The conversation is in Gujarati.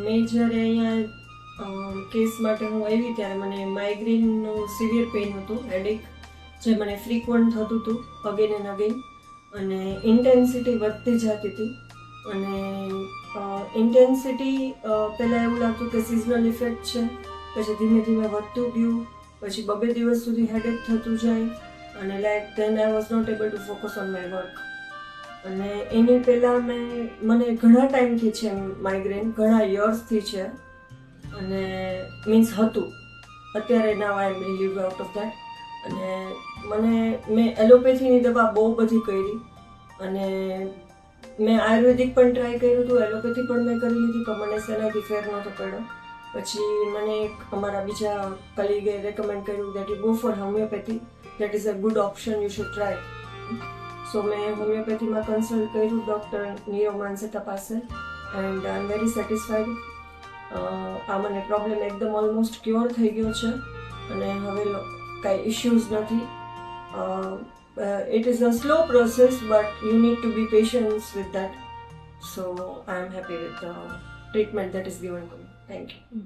મેં જ્યારે અહીંયા કેસ માટે હું આવી ત્યારે મને માઇગ્રેનનું સિવિયર પેઇન હતું, હેડેક, જે મને ફ્રીક્વન્ટ થતું હતું અગેન એન્ડ અગેન, અને ઇન્ટેન્સિટી વધતી જતી હતી. અને ઇન્ટેન્સિટી પહેલાં એવું લાગતું કે સિઝનલ ઇફેક્ટ છે, પછી ધીમે ધીમે વધતું ગયું, પછી 2 દિવસ સુધી હેડેક થતું જાય, અને like then I was not able to focus on my work. અને એની પહેલાં મને ઘણા ટાઈમથી છે માઇગ્રેન, ઘણા યર્સથી છે, અને મીન્સ હતું. અત્યારે નાવ આઈ એમ રિલીવ આઉટ ઓફ દેટ. અને મેં એલોપેથીની દવા બહુ બધી કરી, અને મેં આયુર્વેદિક પણ ટ્રાય કર્યું હતું, એલોપેથી પણ મેં કરી લીધી, પણ મને શેનાથી ફેર નહોતો પડ્યો. પછી મને એક અમારા બીજા કલીગે રેકમેન્ડ કર્યું that you go for homeopathy, that is a good option, you should try. So મેં હોમિયોપેથીમાં કન્સલ્ટ કર્યું ડૉક્ટર નીરવ માનસેતા પાસે, and I am very satisfied. આ મને પ્રોબ્લેમ એકદમ ઓલમોસ્ટ ક્યોર થઈ ગયો છે, અને હવે કાંઈ ઇશ્યુઝ નથી. It is a slow process, but you need to be patient with that. So I am happy with the treatment that is given to me. Thank you.